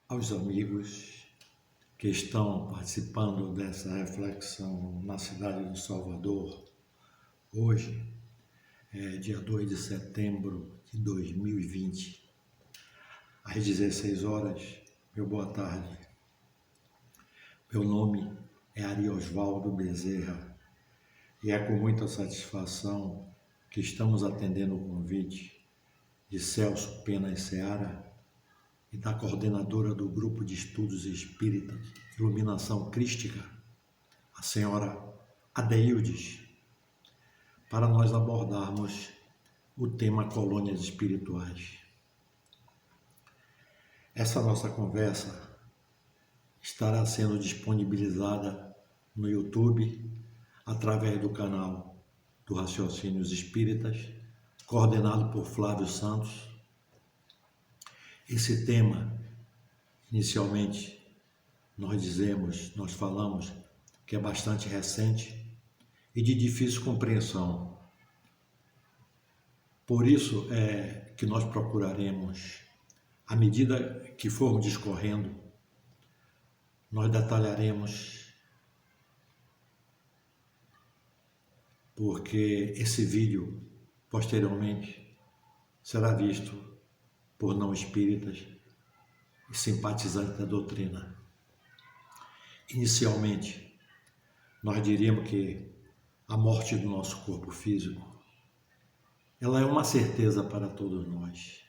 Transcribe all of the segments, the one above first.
aos amigos que estão participando dessa reflexão na cidade de Salvador. Hoje é dia 2 de setembro de 2020, às 16 horas. Meu boa tarde. Meu nome é Ari Osvaldo Bezerra e é com muita satisfação que estamos atendendo o convite de Celso Pena e Seara e da coordenadora do Grupo de Estudos Espíritas Iluminação Crística, a senhora Adeildes, para nós abordarmos o tema colônias espirituais. Essa nossa conversa estará sendo disponibilizada no YouTube através do canal do Raciocínios Espíritas, coordenado por Flávio Santos. Esse tema, inicialmente, nós falamos que é bastante recente e de difícil compreensão. Por isso é que nós procuraremos, à medida que formos discorrendo, nós detalharemos, porque esse vídeo, posteriormente, será visto por não espíritas e simpatizantes da doutrina. Inicialmente, nós diríamos que a morte do nosso corpo físico, ela é uma certeza para todos nós.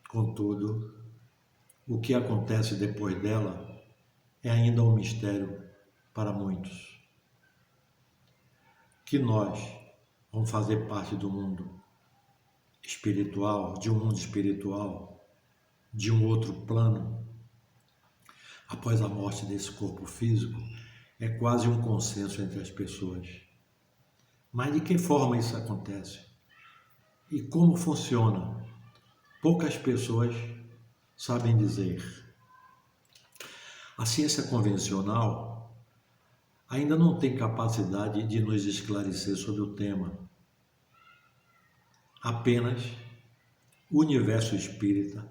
Contudo, o que acontece depois dela é ainda um mistério para muitos. Que nós vamos fazer parte do mundo espiritual, de um mundo espiritual, de um outro plano, após a morte desse corpo físico, é quase um consenso entre as pessoas. Mas de que forma isso acontece? E como funciona? Poucas pessoas sabem dizer. A ciência convencional ainda não tem capacidade de nos esclarecer sobre o tema. Apenas o universo espírita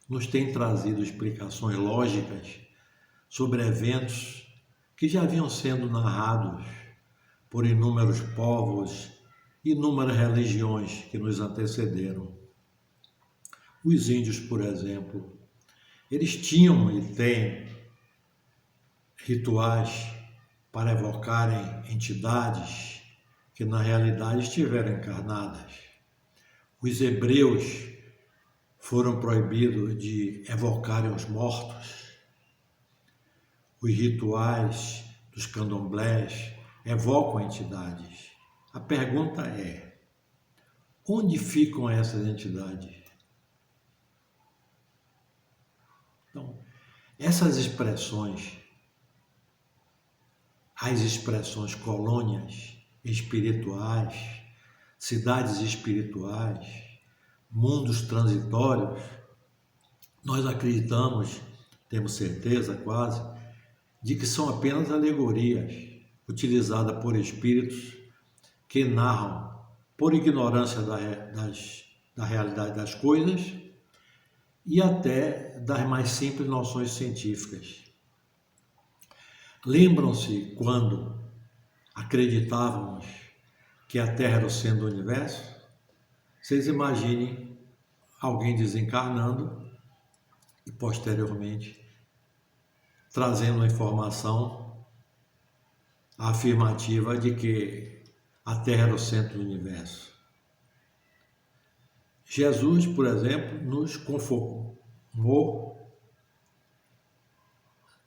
nos tem trazido explicações lógicas sobre eventos que já vinham sendo narrados por inúmeros povos e inúmeras religiões que nos antecederam. Os índios, por exemplo, eles tinham e têm rituais para evocarem entidades que na realidade estiveram encarnadas. Os hebreus foram proibidos de evocarem os mortos. Os rituais dos candomblés evocam entidades. A pergunta é: onde ficam essas entidades? Então, essas expressões, as expressões colônias espirituais, cidades espirituais, mundos transitórios, nós acreditamos, temos certeza quase, de que são apenas alegorias utilizadas por espíritos que narram, por ignorância da realidade das coisas e até das mais simples noções científicas. Lembram-se quando acreditávamos que a Terra era o centro do universo? Vocês imaginem alguém desencarnando e posteriormente trazendo a informação afirmativa de que a Terra era o centro do universo. Jesus, por exemplo, nos conformou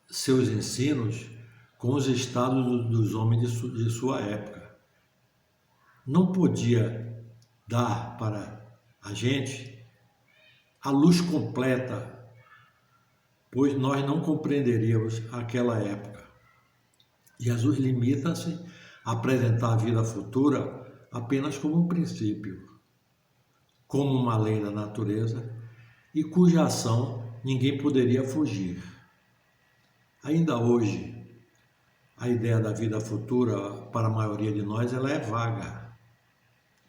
seus ensinos com os estados dos homens de sua época. Não podia dar para a gente a luz completa, pois nós não compreenderíamos aquela época. Jesus limita-se a apresentar a vida futura apenas como um princípio, como uma lei da natureza e cuja ação ninguém poderia fugir. Ainda hoje, a ideia da vida futura para a maioria de nós ela é vaga.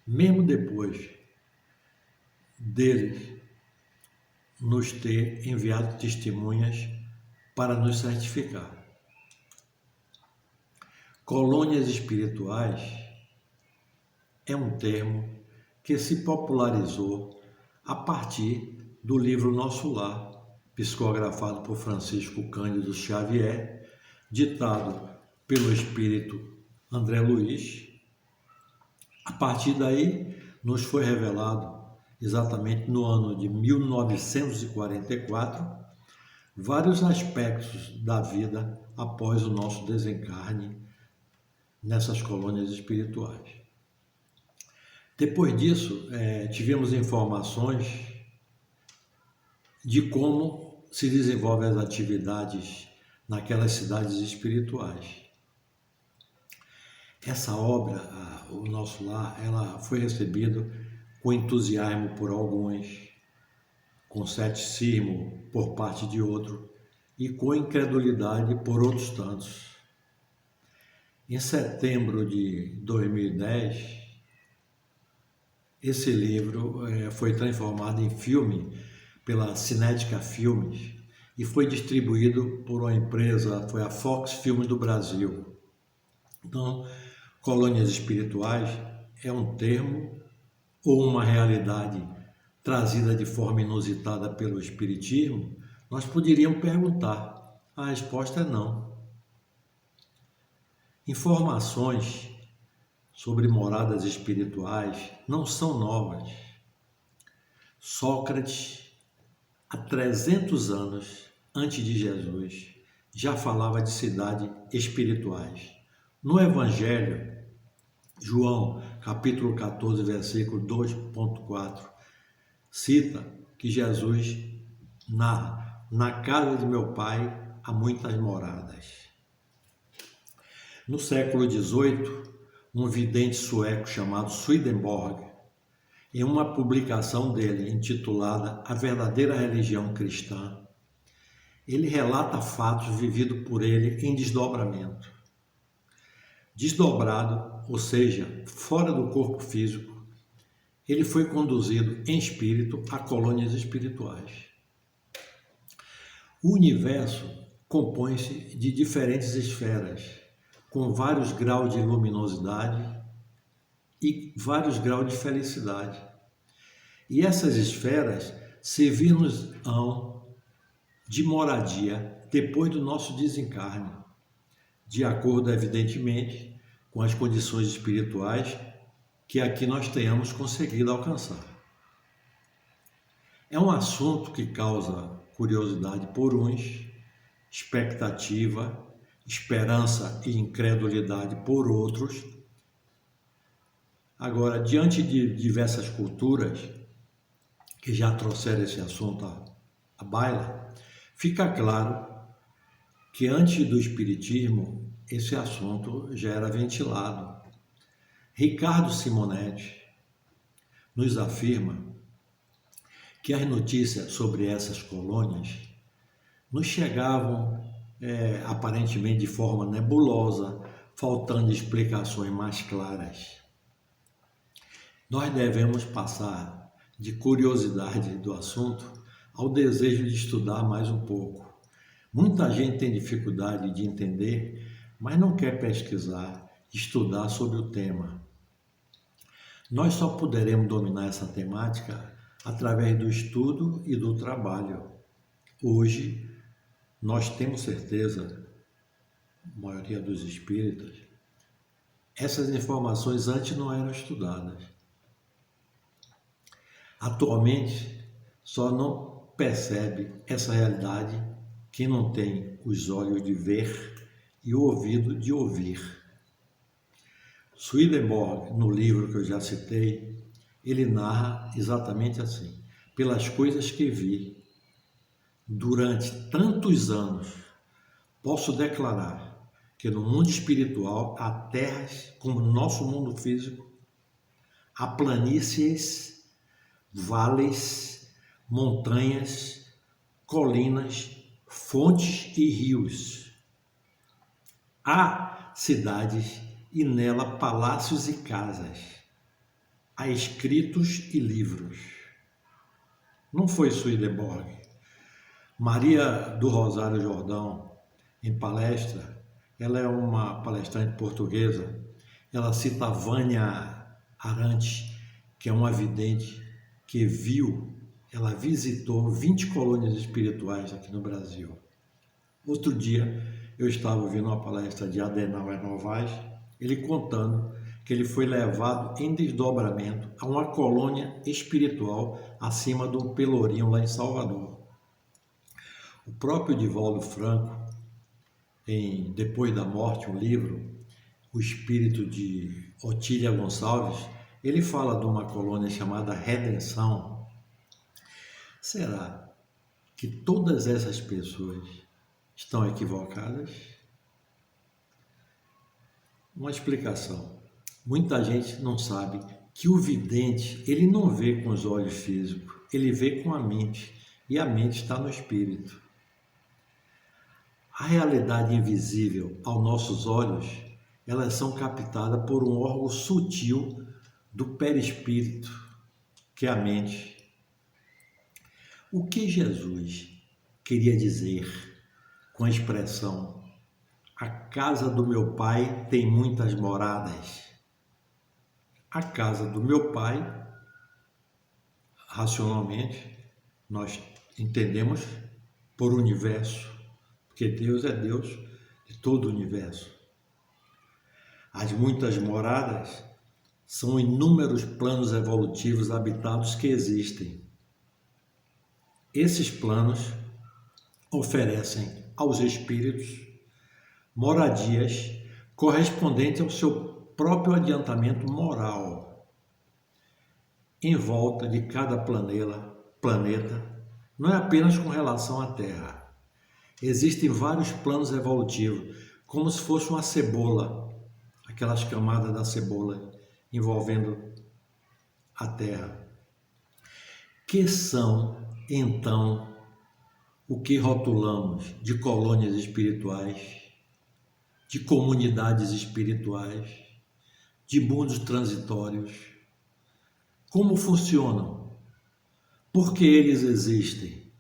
Mesmo depois deles nos ter enviado testemunhas para nos certificar. Colônias espirituais é um termo que se popularizou a partir do livro Nosso Lar, psicografado por Francisco Cândido Xavier, ditado pelo espírito André Luiz. A partir daí, nos foi revelado, exatamente no ano de 1944, vários aspectos da vida após o nosso desencarne nessas colônias espirituais. Depois disso, tivemos informações de como se desenvolvem as atividades naquelas cidades espirituais. Essa obra, o Nosso Lar, ela foi recebida com entusiasmo por alguns, com ceticismo por parte de outros e com incredulidade por outros tantos. Em setembro de 2010, esse livro foi transformado em filme pela Cinética Filmes e foi distribuído por uma empresa, foi a Fox Filmes do Brasil. Então, colônias espirituais é um termo ou uma realidade trazida de forma inusitada pelo Espiritismo? Nós poderíamos perguntar. A resposta é não. Informações sobre moradas espirituais não são novas. Sócrates, há 300 anos antes de Jesus, já falava de cidades espirituais. No Evangelho, João, capítulo 14, versículo 2.4, cita que Jesus narra: na casa de meu pai há muitas moradas. No século XVIII, um vidente sueco chamado Swedenborg, em uma publicação dele intitulada A Verdadeira Religião Cristã, ele relata fatos vividos por ele em desdobramento. Desdobrado, ou seja, fora do corpo físico, ele foi conduzido em espírito a colônias espirituais. O universo compõe-se de diferentes esferas, com vários graus de luminosidade e vários graus de felicidade. E essas esferas servir-nos-ão de moradia depois do nosso desencarne, de acordo, evidentemente, com as condições espirituais que aqui nós tenhamos conseguido alcançar. É um assunto que causa curiosidade por uns, expectativa, esperança e incredulidade por outros. Agora, diante de diversas culturas que já trouxeram esse assunto à baila, fica claro que antes do Espiritismo esse assunto já era ventilado. Ricardo Simonetti nos afirma que as notícias sobre essas colônias nos chegavam aparentemente de forma nebulosa, faltando explicações mais claras. Nós devemos passar de curiosidade do assunto ao desejo de estudar mais um pouco. Muita gente tem dificuldade de entender, mas não quer pesquisar, estudar sobre o tema. Nós só poderemos dominar essa temática através do estudo e do trabalho. Hoje, nós temos certeza, a maioria dos espíritas, essas informações antes não eram estudadas. Atualmente, só não percebe essa realidade quem não tem os olhos de ver e o ouvido de ouvir. Swedenborg, no livro que eu já citei, ele narra exatamente assim: pelas coisas que vi durante tantos anos, posso declarar que no mundo espiritual há terras como no nosso mundo físico, há planícies, vales, montanhas, colinas, fontes e rios. Há cidades e nela palácios e casas. Há escritos e livros. não foi Swedenborg. Maria do Rosário Jordão, em palestra, ela é uma palestrante portuguesa, ela cita a Vânia Arantes, que é uma vidente que ela visitou 20 colônias espirituais aqui no Brasil. Outro dia, eu estava ouvindo uma palestra de Adenauer Novaes, ele contando que ele foi levado em desdobramento a uma colônia espiritual acima do Pelourinho, lá em Salvador. O próprio Divaldo Franco, em Depois da Morte, um livro, O Espírito de Otília Gonçalves, ele fala de uma colônia chamada Redenção. Será que todas essas pessoas estão equivocadas? Uma explicação. Muita gente não sabe que o vidente, ele não vê com os olhos físicos, ele vê com a mente, e a mente está no espírito. A realidade invisível aos nossos olhos, elas são captadas por um órgão sutil do perispírito, que é a mente. O que Jesus queria dizer com a expressão "a casa do meu pai tem muitas moradas"? A casa do meu pai, racionalmente, nós entendemos por universo, porque Deus é Deus de todo o universo. As muitas moradas são inúmeros planos evolutivos habitados que existem. Esses planos oferecem aos espíritos moradias correspondentes ao seu próprio adiantamento moral. Em volta de cada planeta, não é apenas com relação à Terra. Existem vários planos evolutivos, como se fosse uma cebola, aquelas camadas da cebola envolvendo a Terra, que são, então, o que rotulamos de colônias espirituais, de comunidades espirituais, de mundos transitórios. Como funcionam? Por que eles existem?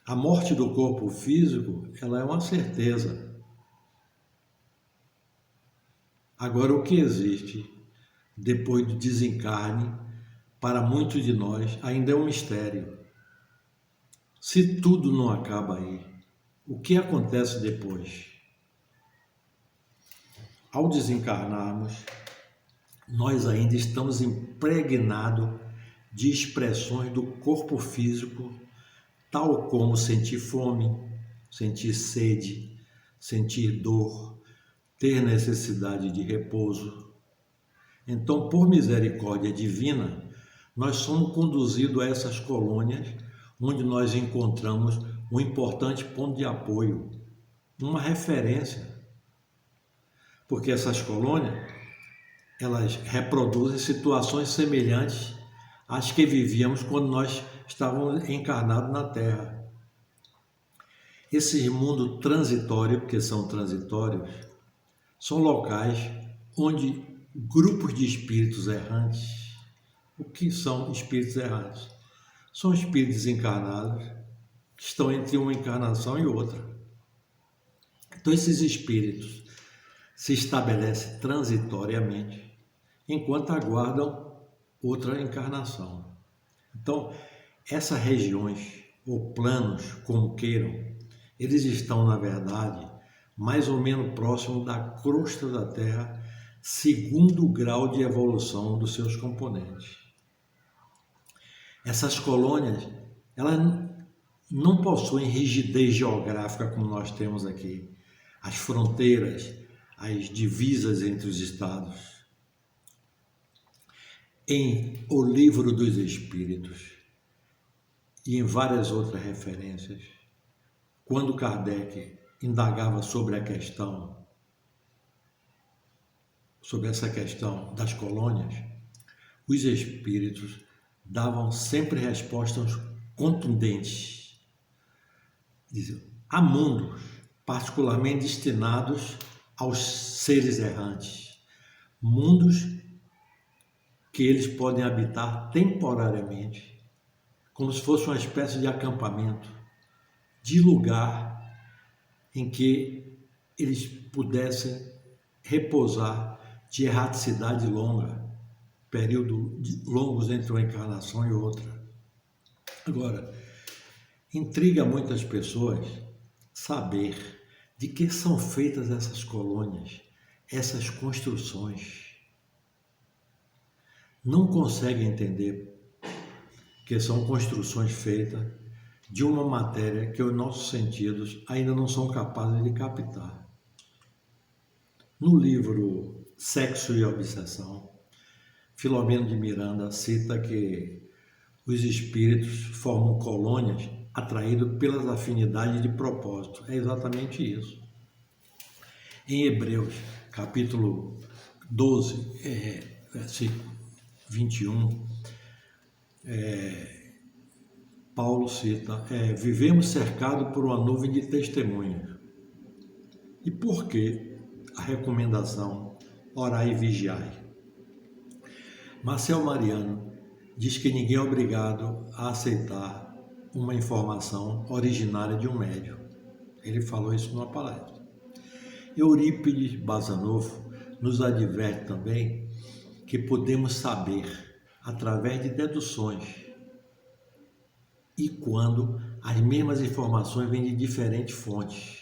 A morte do corpo físico, ela é uma certeza. Agora, o que existe depois do desencarne, para muitos de nós, ainda é um mistério. Se tudo não acaba aí, o que acontece depois? Ao desencarnarmos, nós ainda estamos impregnados de expressões do corpo físico, tal como sentir fome, sentir sede, sentir dor, ter necessidade de repouso. Então, por misericórdia divina, nós somos conduzidos a essas colônias, onde nós encontramos um importante ponto de apoio, uma referência. Porque essas colônias, elas reproduzem situações semelhantes às que vivíamos quando nós estávamos encarnados na Terra. Esses mundos transitórios, porque são transitórios, são locais onde grupos de espíritos errantes. O que são espíritos errantes? São espíritos encarnados que estão entre uma encarnação e outra. Então, esses espíritos se estabelecem transitoriamente enquanto aguardam outra encarnação. Então, essas regiões ou planos, como queiram, eles estão, na verdade, mais ou menos próximo da crosta da Terra, segundo o grau de evolução dos seus componentes. Essas colônias, elas não possuem rigidez geográfica como nós temos aqui. As fronteiras, as divisas entre os estados. Em O Livro dos Espíritos e em várias outras referências, quando Kardec indagava sobre essa questão das colônias, os espíritos davam sempre respostas contundentes. Diziam, há mundos particularmente destinados aos seres errantes, mundos que eles podem habitar temporariamente, como se fosse uma espécie de acampamento, de lugar em que eles pudessem repousar de erraticidade longa, períodos longos entre uma encarnação e outra. Agora, intriga muitas pessoas saber de que são feitas essas colônias, essas construções. Não conseguem entender que são construções feitas de uma matéria que os nossos sentidos ainda não são capazes de captar. No livro Sexo e Obsessão, Filomeno de Miranda cita que os espíritos formam colônias atraídos pelas afinidades de propósito. É exatamente isso. Em Hebreus, capítulo 12, versículo 21, Paulo cita, vivemos cercados por uma nuvem de testemunhas. E por que a recomendação orai e vigiai? Marcel Mariano diz que ninguém é obrigado a aceitar uma informação originária de um médium. Ele falou isso numa palestra. Eurípides Bazanov nos adverte também que podemos saber através de deduções e quando as mesmas informações vêm de diferentes fontes.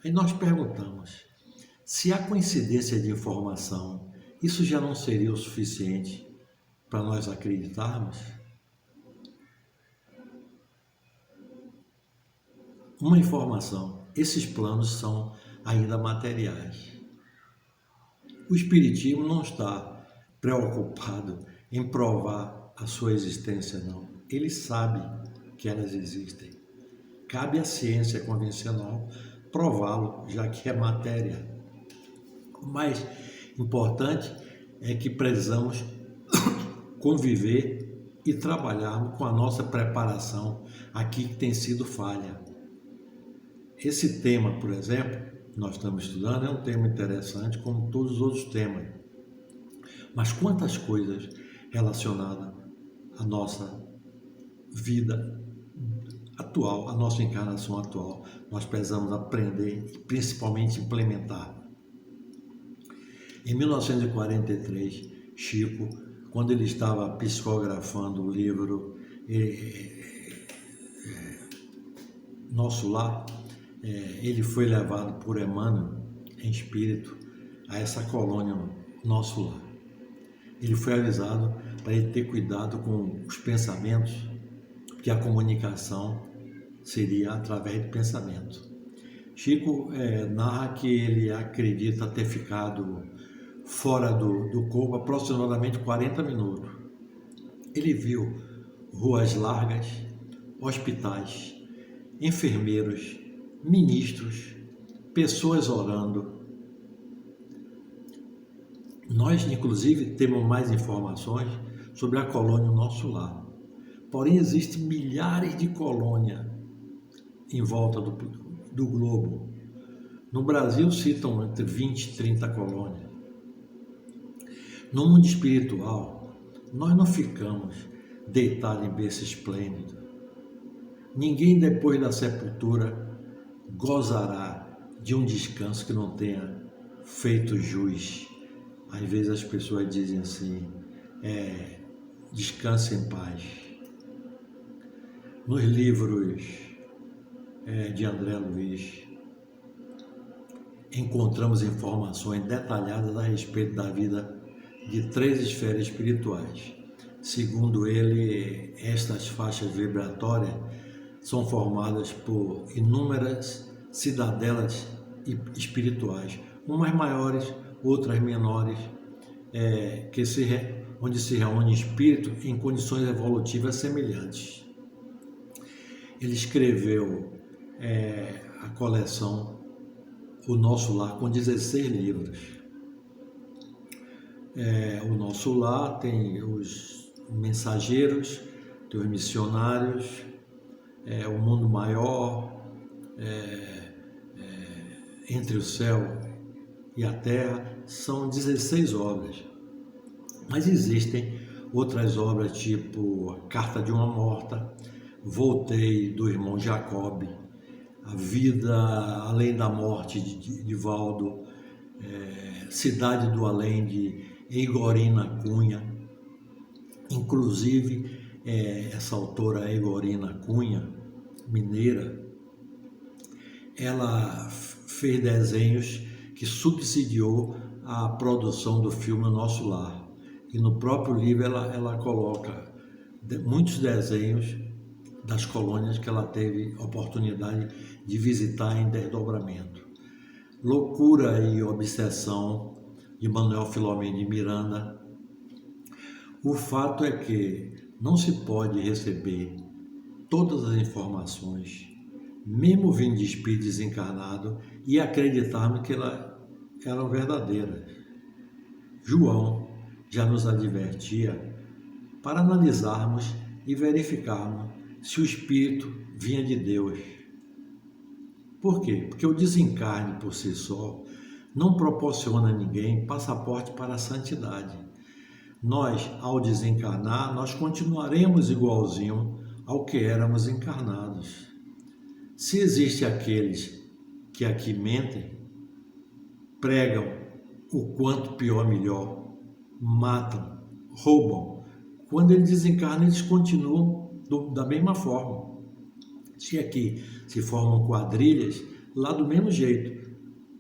Aí nós perguntamos, se há coincidência de informação, isso já não seria o suficiente para nós acreditarmos? Uma informação, esses planos são ainda materiais. O Espiritismo não está preocupado em provar a sua existência, não. Ele sabe que elas existem. Cabe à ciência convencional prová-lo, já que é matéria. O mais importante é que precisamos conviver e trabalharmos com a nossa preparação aqui que tem sido falha. Esse tema, por exemplo, nós estamos estudando, é um tema interessante, como todos os outros temas. Mas quantas coisas relacionadas à nossa vida atual, à nossa encarnação atual, nós precisamos aprender e principalmente implementar. Em 1943, Chico, quando ele estava psicografando o livro Nosso Lar, ele foi levado por Emmanuel, em espírito, a essa colônia Nosso Lar. Ele foi avisado para ele ter cuidado com os pensamentos, que a comunicação seria através de pensamento. Chico narra que ele acredita ter ficado fora do corpo aproximadamente 40 minutos. Ele viu ruas largas, hospitais, enfermeiros, ministros, pessoas orando. Nós, inclusive, temos mais informações sobre a colônia Nosso Lar. Porém, existem milhares de colônias em volta do globo. No Brasil, citam entre 20 e 30 colônias. No mundo espiritual, nós não ficamos deitados em berço esplêndido. Ninguém, depois da sepultura, gozará de um descanso que não tenha feito jus. Às vezes as pessoas dizem assim, descanse em paz. Nos livros de André Luiz, encontramos informações detalhadas a respeito da vida de 3 esferas espirituais. Segundo ele, estas faixas vibratórias são formadas por inúmeras cidadelas espirituais, umas maiores, outras menores, onde se reúne espírito em condições evolutivas semelhantes. Ele escreveu a coleção O Nosso Lar com 16 livros. O Nosso Lar tem os mensageiros, tem os missionários, o mundo maior, entre o céu e a terra, são 16 obras. Mas existem outras obras tipo A Carta de uma Morta, Voltei, do irmão Jacob, A Vida Além da Morte, de Valdo, Cidade do Além, de Eigorina Cunha. Inclusive, essa autora Eigorina Cunha, mineira, ela fez desenhos que subsidiou a produção do filme Nosso Lar. E no próprio livro ela coloca muitos desenhos das colônias que ela teve oportunidade de visitar em desdobramento. Loucura e Obsessão, de Manuel Filomeno de Miranda. O fato é que não se pode receber todas as informações, mesmo vindo de espírito desencarnado, e acreditarmos que elas eram verdadeiras. João já nos advertia para analisarmos e verificarmos se o espírito vinha de Deus. Por quê? Porque o desencarne por si só não proporciona a ninguém passaporte para a santidade. Nós, ao desencarnar, nós continuaremos igualzinho ao que éramos encarnados. Se existem aqueles que aqui mentem, pregam o quanto pior melhor, matam, roubam, quando eles desencarnam, eles continuam da mesma forma. Se aqui se formam quadrilhas, lá do mesmo jeito.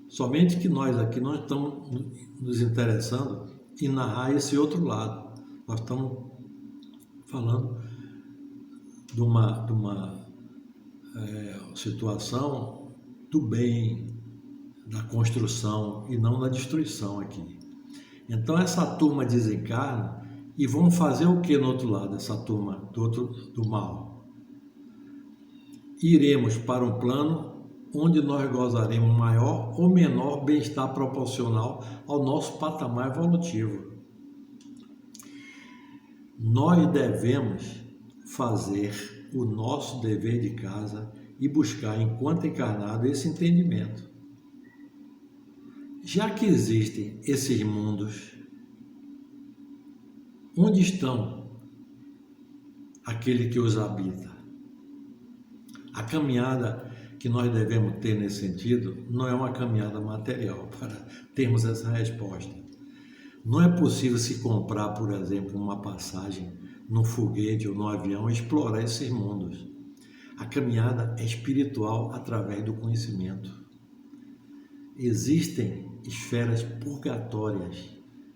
Somente que nós aqui não estamos nos interessando em narrar esse outro lado. Nós estamos falando de uma situação do bem, da construção e não da destruição aqui. Então essa turma desencarna e vão fazer o que no outro lado, essa turma do mal? Iremos para um plano onde nós gozaremos maior ou menor bem-estar proporcional ao nosso patamar evolutivo. Nós devemos fazer o nosso dever de casa e buscar, enquanto encarnado, esse entendimento. Já que existem esses mundos, onde estão aquele que os habita? A caminhada que nós devemos ter nesse sentido não é uma caminhada material para termos essa resposta. Não é possível se comprar, por exemplo, uma passagem no foguete ou no avião e explorar esses mundos. A caminhada é espiritual através do conhecimento. Existem esferas purgatórias,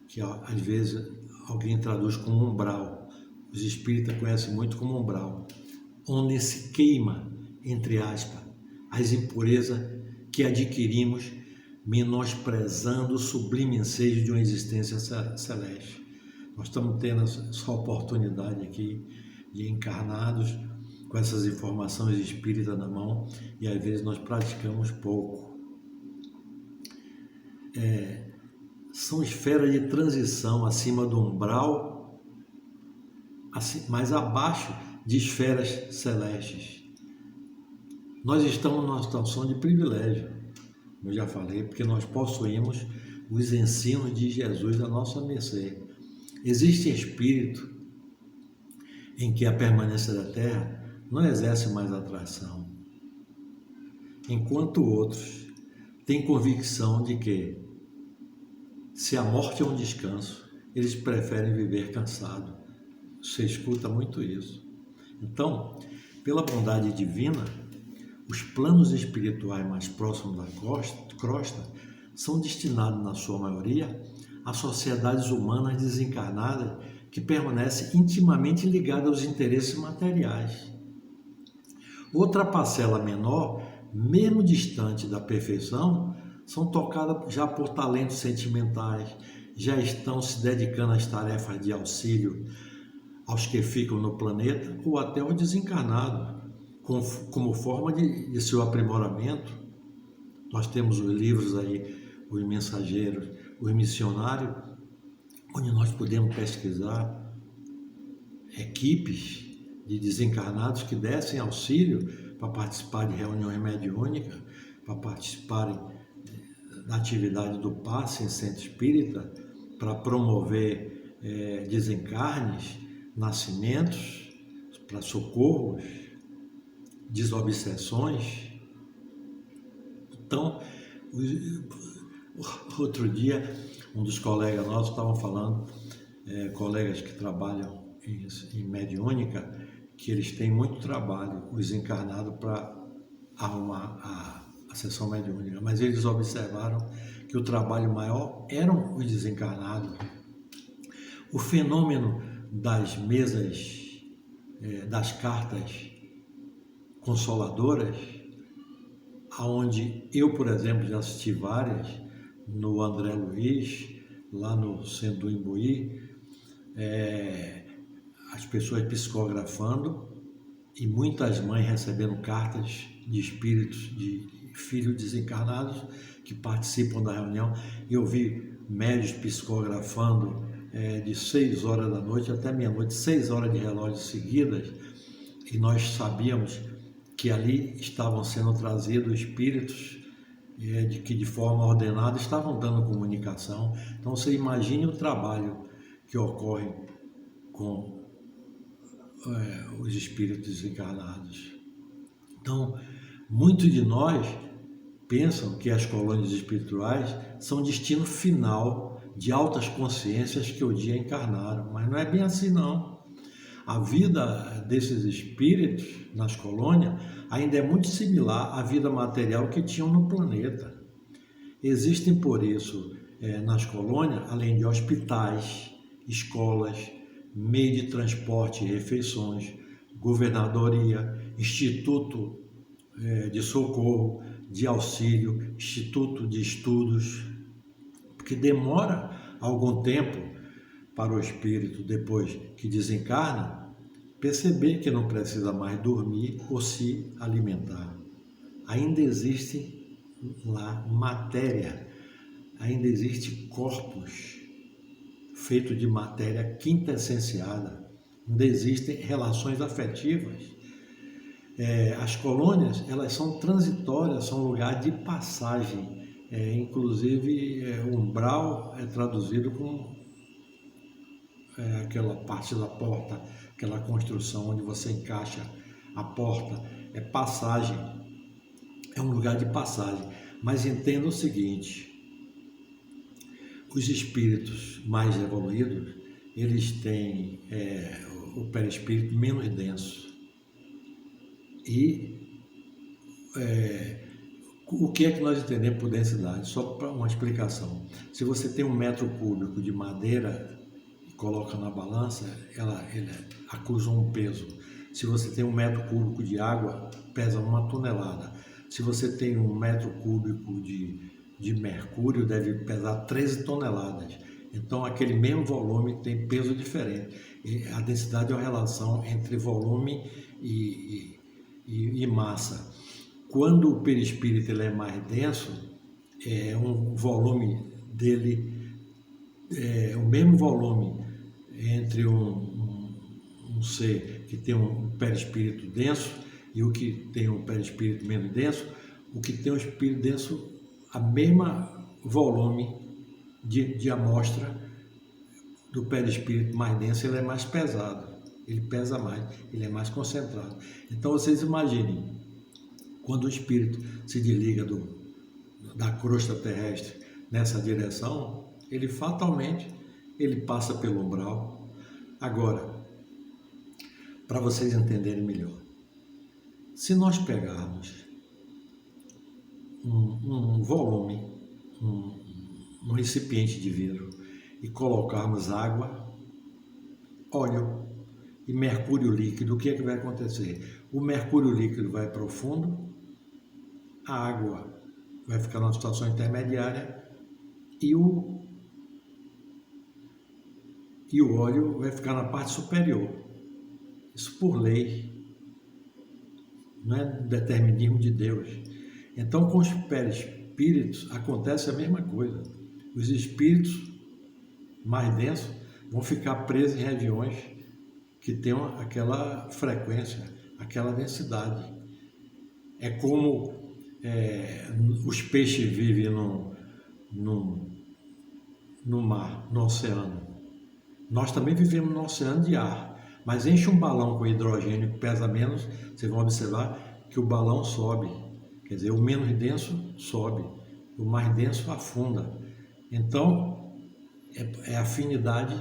que às vezes alguém traduz como umbral. Os espíritas conhecem muito como umbral, onde se queima, entre aspas, as impurezas que adquirimos menosprezando o sublime ensejo de uma existência celeste. Nós estamos tendo essa oportunidade aqui de encarnados com essas informações espíritas na mão e às vezes nós praticamos pouco. São esferas de transição acima do umbral, mas abaixo de esferas celestes. Nós estamos numa situação de privilégio, como eu já falei, porque nós possuímos os ensinos de Jesus à nossa mercê. Existe espírito em que a permanência da Terra não exerce mais atração, enquanto outros têm convicção de que, se a morte é um descanso, eles preferem viver cansado. Você escuta muito isso. Então, pela bondade divina, os planos espirituais mais próximos da crosta são destinados, na sua maioria, a sociedades humanas desencarnadas que permanecem intimamente ligadas aos interesses materiais. Outra parcela menor, mesmo distante da perfeição, são tocadas já por talentos sentimentais, já estão se dedicando às tarefas de auxílio aos que ficam no planeta ou até aos desencarnados, como forma de seu aprimoramento. Nós temos os livros aí, os mensageiros, os missionários, onde nós podemos pesquisar equipes de desencarnados que dessem auxílio para participar de reuniões mediúnicas, para participarem da atividade do passe em centro espírita, para promover desencarnes, nascimentos, para socorros, desobsessões. Então, outro dia, um dos colegas nossos estavam falando, colegas que trabalham em mediúnica, que eles têm muito trabalho, os encarnados, para arrumar a sessão mediúnica, mas eles observaram que o trabalho maior eram os desencarnados. O fenômeno das mesas, das cartas consoladoras, onde eu, por exemplo, já assisti várias, no André Luiz, lá no centro do Imbuí, as pessoas psicografando e muitas mães recebendo cartas de espíritos de filhos desencarnados que participam da reunião. Eu vi médios psicografando de 6 horas da noite até meia-noite, 6 horas de relógio seguidas, e nós sabíamos que ali estavam sendo trazidos espíritos de forma ordenada estavam dando comunicação. Então você imagine o trabalho que ocorre com os espíritos desencarnados. Então, muitos de nós pensam que as colônias espirituais são destino final de altas consciências que um dia encarnaram, mas não é bem assim não. A vida desses espíritos nas colônias ainda é muito similar à vida material que tinham no planeta. Existem, por isso, nas colônias, além de hospitais, escolas, meio de transporte e refeições, governadoria, instituto de socorro, de auxílio, instituto de estudos, porque demora algum tempo para o espírito, depois que desencarna, perceber que não precisa mais dormir ou se alimentar. Ainda existe lá matéria, ainda existe corpos feito de matéria quintessenciada, ainda existem relações afetivas. As colônias, elas são transitórias, são lugar de passagem, inclusive umbral é traduzido como aquela parte da porta, aquela construção onde você encaixa a porta, é passagem, é um lugar de passagem. Mas entenda o seguinte, os espíritos mais evoluídos, eles têm o perispírito menos denso. E o que é que nós entendemos por densidade? Só para uma explicação. Se você tem 1 metro cúbico de madeira e coloca na balança, ela acusa um peso. Se você tem 1 metro cúbico de água, pesa 1 tonelada. Se você tem 1 metro cúbico de mercúrio, deve pesar 13 toneladas. Então, aquele mesmo volume tem peso diferente. E a densidade é uma relação entre volume e massa. Quando o perispírito ele é mais denso, um volume dele, o mesmo volume entre um ser que tem um perispírito denso e o que tem um perispírito menos denso, o que tem um espírito denso, a mesma volume de amostra do perispírito mais denso, ele é mais pesado, ele pesa mais, ele é mais concentrado. Então vocês imaginem, quando o espírito se desliga da crosta terrestre nessa direção, ele fatalmente passa pelo umbral. Agora, para vocês entenderem melhor, se nós pegarmos um volume, um recipiente de vidro e colocarmos água, óleo e mercúrio líquido, o que é que vai acontecer? O mercúrio líquido vai para o fundo, a água vai ficar numa situação intermediária e o óleo vai ficar na parte superior. Isso por lei, não é determinismo de Deus. Então, com os perispíritos acontece a mesma coisa. Os espíritos mais densos vão ficar presos em regiões que tenham aquela frequência, aquela densidade. É como os peixes vivem no mar, no oceano. Nós também vivemos no oceano de ar, mas enche um balão com hidrogênio que pesa menos, vocês vão observar que o balão sobe. Quer dizer, o menos denso sobe, o mais denso afunda. Então, é afinidade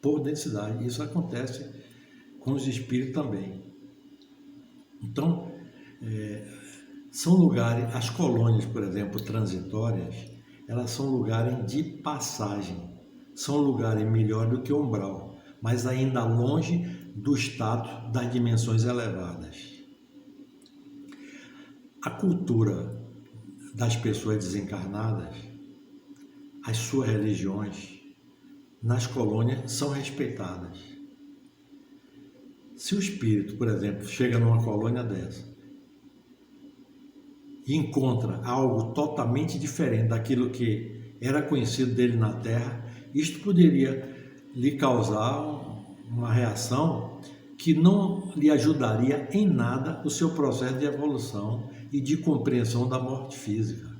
por densidade. Isso acontece com os espíritos também. Então, são lugares, as colônias, por exemplo, transitórias, elas são lugares de passagem, são lugares melhor do que o umbral, mas ainda longe do status das dimensões elevadas. A cultura das pessoas desencarnadas, as suas religiões, nas colônias são respeitadas. Se o espírito, por exemplo, chega numa colônia dessa e encontra algo totalmente diferente daquilo que era conhecido dele na Terra, isto poderia lhe causar uma reação que não lhe ajudaria em nada o seu processo de evolução e de compreensão da morte física.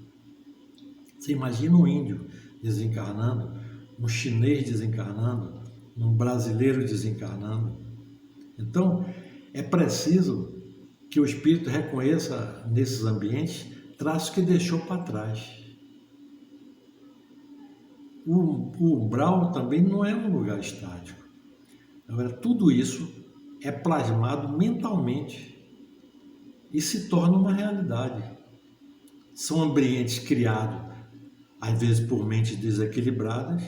Você imagina um índio desencarnando, um chinês desencarnando, um brasileiro desencarnando. Então, é preciso que o espírito reconheça nesses ambientes traços que deixou para trás. O umbral também não é um lugar estático. Agora, tudo isso é plasmado mentalmente e se torna uma realidade. São ambientes criados, às vezes por mentes desequilibradas,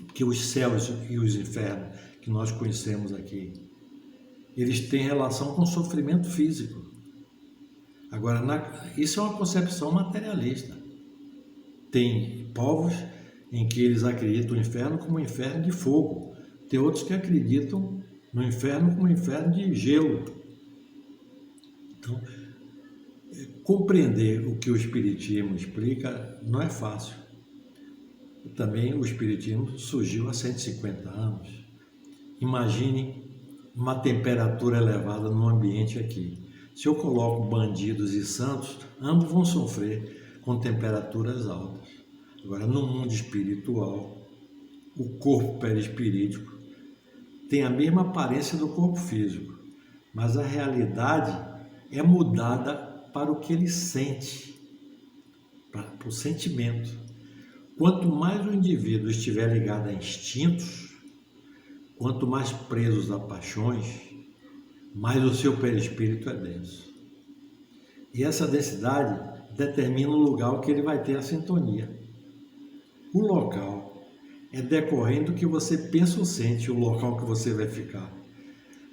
porque os céus e os infernos que nós conhecemos aqui, eles têm relação com o sofrimento físico. Agora, isso é uma concepção materialista. Tem povos em que eles acreditam no inferno como um inferno de fogo. Tem outros que acreditam no inferno como um inferno de gelo. Então, compreender o que o Espiritismo explica não é fácil. Também o Espiritismo surgiu há 150 anos. Imagine uma temperatura elevada no ambiente aqui. Se eu coloco bandidos e santos, ambos vão sofrer com temperaturas altas. Agora, no mundo espiritual, o corpo perispirítico tem a mesma aparência do corpo físico, mas a realidade é mudada para o que ele sente, para o sentimento. Quanto mais o indivíduo estiver ligado a instintos, quanto mais presos a paixões, mais o seu perispírito é denso. E essa densidade determina o lugar que ele vai ter a sintonia. O local é decorrente do que você pensa ou sente, o local que você vai ficar.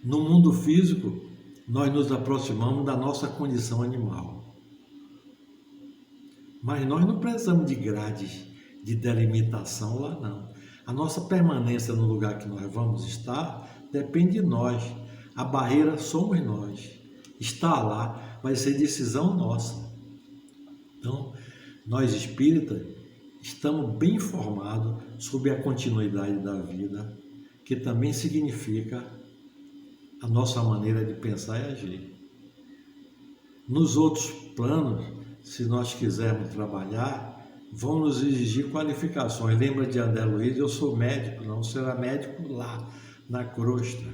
No mundo físico, nós nos aproximamos da nossa condição animal. Mas nós não precisamos de grades de delimitação lá, não. A nossa permanência no lugar que nós vamos estar depende de nós. A barreira somos nós. Estar lá vai ser decisão nossa. Então, nós espíritas estamos bem informados sobre a continuidade da vida, que também significa a nossa maneira de pensar e agir. Nos outros planos, se nós quisermos trabalhar, vão nos exigir qualificações. Lembra de André Luiz? Eu sou médico, não será médico lá, na crosta.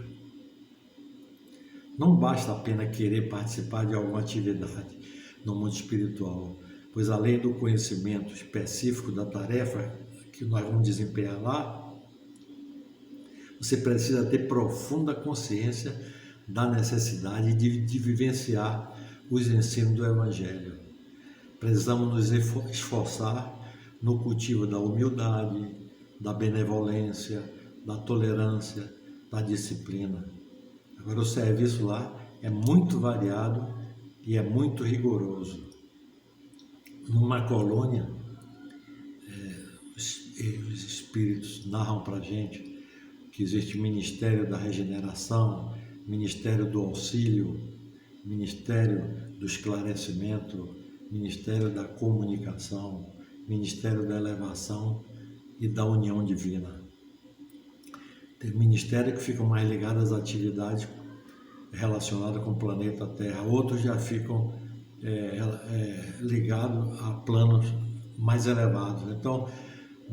Não basta apenas querer participar de alguma atividade no mundo espiritual, pois além do conhecimento específico da tarefa que nós vamos desempenhar lá, você precisa ter profunda consciência da necessidade de vivenciar os ensinos do Evangelho. Precisamos nos esforçar no cultivo da humildade, da benevolência, da tolerância, da disciplina. Agora, o serviço lá é muito variado e é muito rigoroso. Numa colônia, os espíritos narram para a gente que existe o Ministério da Regeneração, Ministério do Auxílio, Ministério do Esclarecimento, Ministério da Comunicação, Ministério da Elevação e da União Divina. Tem ministérios que ficam mais ligados às atividades relacionadas com o planeta Terra, outros já ficam ligados a planos mais elevados. Então,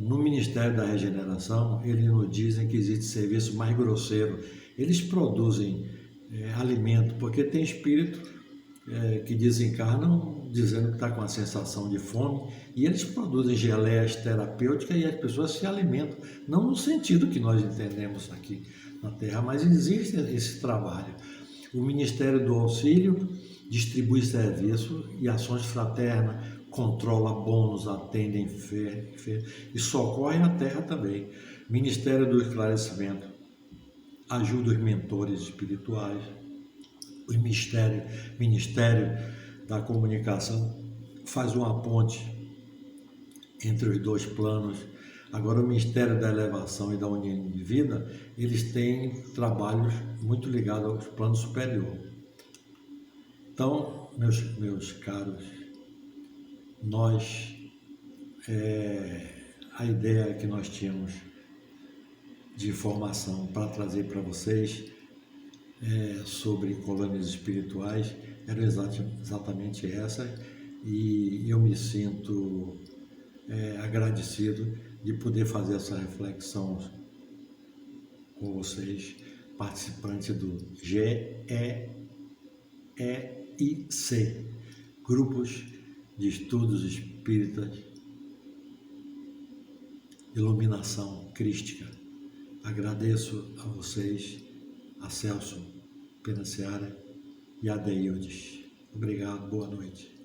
No Ministério da Regeneração, eles nos dizem que existe serviço mais grosseiro. Eles produzem alimento, porque tem espírito que desencarnam dizendo que está com a sensação de fome, e eles produzem geleias terapêuticas e as pessoas se alimentam, não no sentido que nós entendemos aqui na Terra, mas existe esse trabalho. O Ministério do Auxílio distribui serviço e ações fraternas, controla bônus, atende enfermos e socorre a Terra também. Ministério do Esclarecimento ajuda os mentores espirituais. O Ministério da Comunicação faz uma ponte entre os dois planos. Agora, o Ministério da Elevação e da União de Vida, eles têm trabalhos muito ligados aos planos superiores. Então, meus caros, a ideia que nós tínhamos de informação para trazer para vocês sobre colônias espirituais era exatamente essa, e eu me sinto agradecido de poder fazer essa reflexão com vocês, participantes do GEIC, Grupos de Estudos Espíritas, Iluminação Crística. Agradeço a vocês, a Celso Penaciara e a Deildes. Obrigado, boa noite.